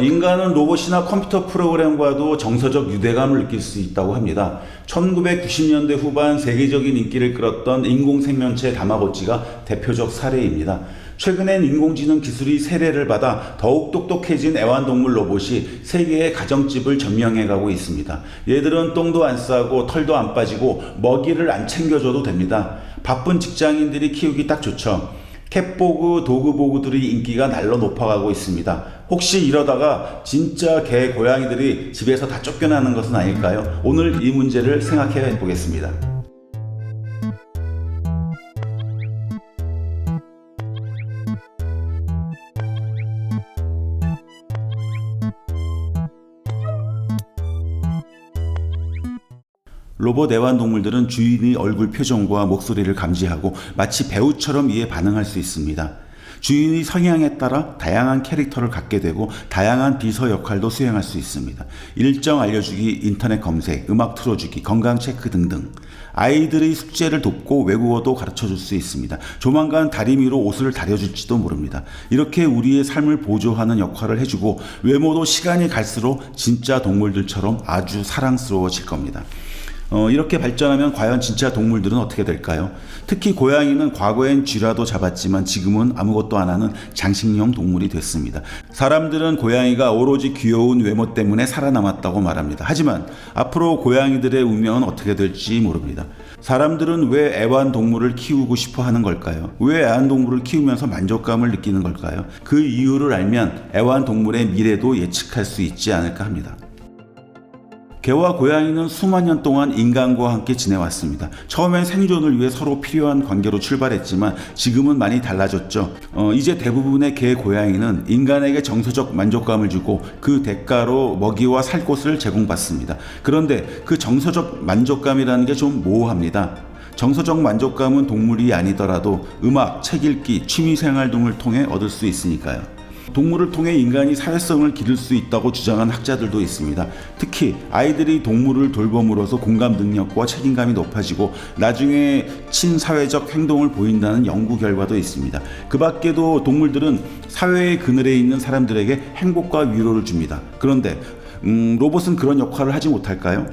인간은 로봇이나 컴퓨터 프로그램과도 정서적 유대감을 느낄 수 있다고 합니다. 1990년대 후반 세계적인 인기를 끌었던 인공생명체 다마고찌가 대표적 사례입니다. 최근엔 인공지능 기술이 세례를 받아 더욱 똑똑해진 애완동물 로봇이 세계의 가정집을 점령해가고 있습니다. 얘들은 똥도 안 싸고 털도 안 빠지고 먹이를 안 챙겨줘도 됩니다. 바쁜 직장인들이 키우기 딱 좋죠. 캣보그, 도그보그들이 인기가 날로 높아가고 있습니다. 혹시 이러다가 진짜 개, 고양이들이 집에서 다 쫓겨나는 것은 아닐까요? 오늘 이 문제를 생각해 보겠습니다. 로봇 애완동물들은 주인의 얼굴 표정과 목소리를 감지하고 마치 배우처럼 이에 반응할 수 있습니다. 주인의 성향에 따라 다양한 캐릭터를 갖게 되고 다양한 비서 역할도 수행할 수 있습니다. 일정 알려주기, 인터넷 검색, 음악 틀어주기, 건강 체크 등등. 아이들의 숙제를 돕고 외국어도 가르쳐줄 수 있습니다. 조만간 다리미로 옷을 다려줄지도 모릅니다. 이렇게 우리의 삶을 보조하는 역할을 해주고 외모도 시간이 갈수록 진짜 동물들처럼 아주 사랑스러워질 겁니다. 이렇게 발전하면 과연 진짜 동물들은 어떻게 될까요? 특히 고양이는 과거엔 쥐라도 잡았지만 지금은 아무것도 안 하는 장식용 동물이 됐습니다. 사람들은 고양이가 오로지 귀여운 외모 때문에 살아남았다고 말합니다. 하지만 앞으로 고양이들의 운명은 어떻게 될지 모릅니다. 사람들은 왜 애완동물을 키우고 싶어 하는 걸까요? 왜 애완동물을 키우면서 만족감을 느끼는 걸까요? 그 이유를 알면 애완동물의 미래도 예측할 수 있지 않을까 합니다. 개와 고양이는 수만 년 동안 인간과 함께 지내왔습니다. 처음엔 생존을 위해 서로 필요한 관계로 출발했지만 지금은 많이 달라졌죠. 이제 대부분의 개, 고양이는 인간에게 정서적 만족감을 주고 그 대가로 먹이와 살 곳을 제공받습니다. 그런데 그 정서적 만족감이라는 게 좀 모호합니다. 정서적 만족감은 동물이 아니더라도 음악, 책 읽기, 취미생활 등을 통해 얻을 수 있으니까요. 동물을 통해 인간이 사회성을 기를 수 있다고 주장한 학자들도 있습니다. 특히 아이들이 동물을 돌봄으로써 공감 능력과 책임감이 높아지고 나중에 친사회적 행동을 보인다는 연구 결과도 있습니다. 그 밖에도 동물들은 사회의 그늘에 있는 사람들에게 행복과 위로를 줍니다. 그런데 로봇은 그런 역할을 하지 못할까요?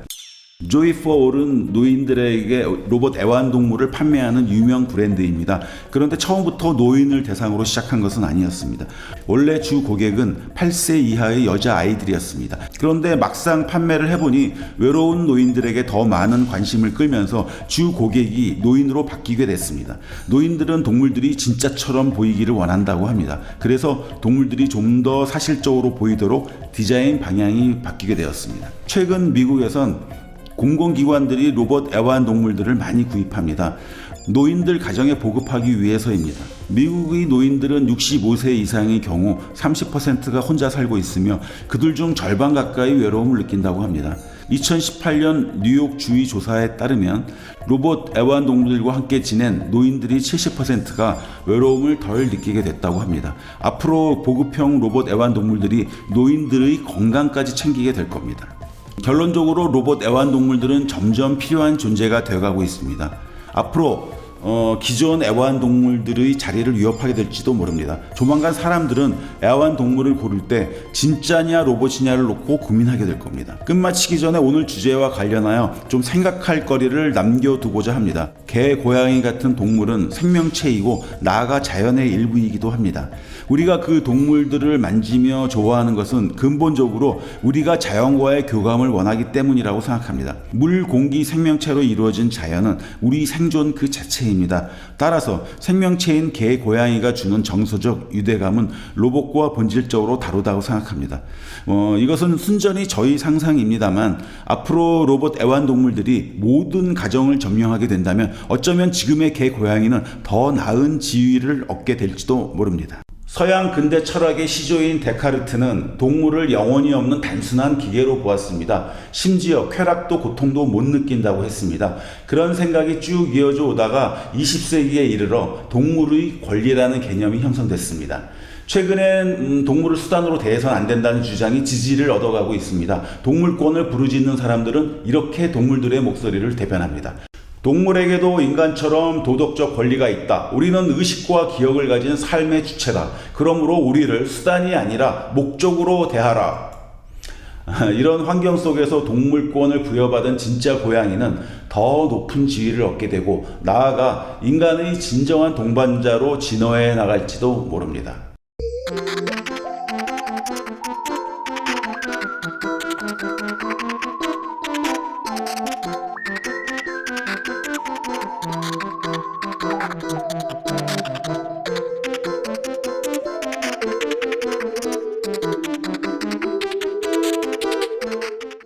조이4올은 노인들에게 로봇 애완동물을 판매하는 유명 브랜드입니다. 그런데 처음부터 노인을 대상으로 시작한 것은 아니었습니다. 원래 주 고객은 8세 이하의 여자아이들이었습니다. 그런데 막상 판매를 해보니 외로운 노인들에게 더 많은 관심을 끌면서 주 고객이 노인으로 바뀌게 됐습니다. 노인들은 동물들이 진짜처럼 보이기를 원한다고 합니다. 그래서 동물들이 좀 더 사실적으로 보이도록 디자인 방향이 바뀌게 되었습니다. 최근 미국에선 공공기관들이 로봇 애완동물들을 많이 구입합니다. 노인들 가정에 보급하기 위해서입니다. 미국의 노인들은 65세 이상의 경우 30%가 혼자 살고 있으며 그들 중 절반 가까이 외로움을 느낀다고 합니다. 2018년 뉴욕 주의 조사에 따르면 로봇 애완동물들과 함께 지낸 노인들이 70%가 외로움을 덜 느끼게 됐다고 합니다. 앞으로 보급형 로봇 애완동물들이 노인들의 건강까지 챙기게 될 겁니다. 결론적으로 로봇 애완동물들은 점점 필요한 존재가 되어가고 있습니다. 앞으로 기존 애완동물들의 자리를 위협하게 될지도 모릅니다. 조만간 사람들은 애완동물을 고를 때 진짜냐 로봇이냐를 놓고 고민하게 될 겁니다. 끝마치기 전에 오늘 주제와 관련하여 좀 생각할 거리를 남겨두고자 합니다. 개, 고양이 같은 동물은 생명체이고 나아가 자연의 일부이기도 합니다. 우리가 그 동물들을 만지며 좋아하는 것은 근본적으로 우리가 자연과의 교감을 원하기 때문이라고 생각합니다. 물, 공기, 생명체로 이루어진 자연은 우리 생존 그 자체입니다. 따라서 생명체인 개, 고양이가 주는 정서적 유대감은 로봇과 본질적으로 다르다고 생각합니다. 이것은 순전히 저희 상상입니다만 앞으로 로봇 애완동물들이 모든 가정을 점령하게 된다면 어쩌면 지금의 개, 고양이는 더 나은 지위를 얻게 될지도 모릅니다. 서양 근대 철학의 시조인 데카르트는 동물을 영혼이 없는 단순한 기계로 보았습니다. 심지어 쾌락도 고통도 못 느낀다고 했습니다. 그런 생각이 쭉 이어져 오다가 20세기에 이르러 동물의 권리라는 개념이 형성됐습니다. 최근엔 동물을 수단으로 대해서는 안 된다는 주장이 지지를 얻어가고 있습니다. 동물권을 부르짖는 사람들은 이렇게 동물들의 목소리를 대변합니다. 동물에게도 인간처럼 도덕적 권리가 있다. 우리는 의식과 기억을 가진 삶의 주체다. 그러므로 우리를 수단이 아니라 목적으로 대하라. 이런 환경 속에서 동물권을 부여받은 진짜 고양이는 더 높은 지위를 얻게 되고 나아가 인간의 진정한 동반자로 진화해 나갈지도 모릅니다.